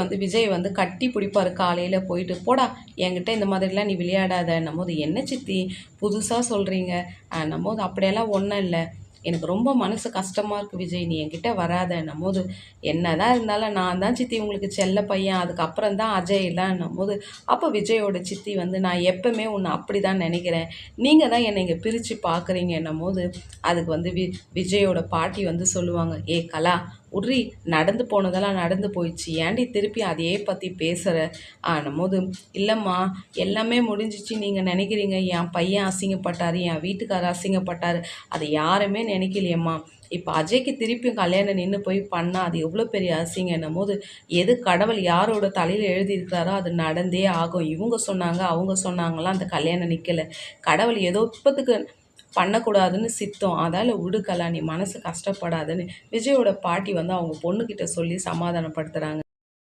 வந்து விஜய் வந்து கட்டி பிடிப்பாரு காலையில் போயிட்டு, போடா என்கிட்ட இந்த மாதிரிலாம் நீ விளையாடாதன்னும்போது, என்ன சித்தி புதுசாக சொல்கிறீங்க போது, அப்படியெல்லாம் ஒன்றும் இல்லை, எனக்கு ரொம்ப மனசு கஷ்டமாக இருக்குது விஜய், நீ என்கிட்ட வராதன்னும் போது, என்னதான் இருந்தாலும் நான் தான் சித்தி உங்களுக்கு செல்ல பையன், அதுக்கப்புறம் தான் அஜய் இல்லைன்னும் போது, அப்போ விஜயோட சித்தி வந்து, நான் எப்பவுமே உன்னை அப்படி தான் நினைக்கிறேன், நீங்கள் தான் என்னை இங்கே பிரித்து பார்க்குறீங்கன்னும் போது, அதுக்கு வந்து விஜயோட பாட்டி வந்து சொல்லுவாங்க, ஏ கலா உட்ரி, நடந்து போனதெல்லாம் நடந்து போயிடுச்சு, ஏன்டி திருப்பி அதையே பற்றி பேசுகிற போது, இல்லைம்மா எல்லாமே முடிஞ்சிச்சு நீங்கள் நினைக்கிறீங்க, என் பையன் அசிங்கப்பட்டார், என் வீட்டுக்காரர் அசிங்கப்பட்டார், அதை யாருமே நினைக்கலையம்மா, இப்போ அஜய்க்கு திருப்பியும் கல்யாணம் நின்று போய் பண்ணால் அது எவ்வளோ பெரிய அசிங்கன்னும் போது, எது கடவுள் யாரோட தலையில் எழுதியிருக்கிறாரோ அது நடந்தே ஆகும், இவங்க சொன்னாங்க அவங்க சொன்னாங்களாம் அந்த கல்யாணம் நிற்கலை, கடவுள் ஏதோ இப்போத்துக்கு பண்ணக்கூடாதுன்னு சித்தம், அதால் விடுக்கலாம், நீ மனசு கஷ்டப்படாதுன்னு விஜயோட பாட்டி வந்து அவங்க பொண்ணுக்கிட்ட சொல்லி சமாதானப்படுத்துகிறாங்க.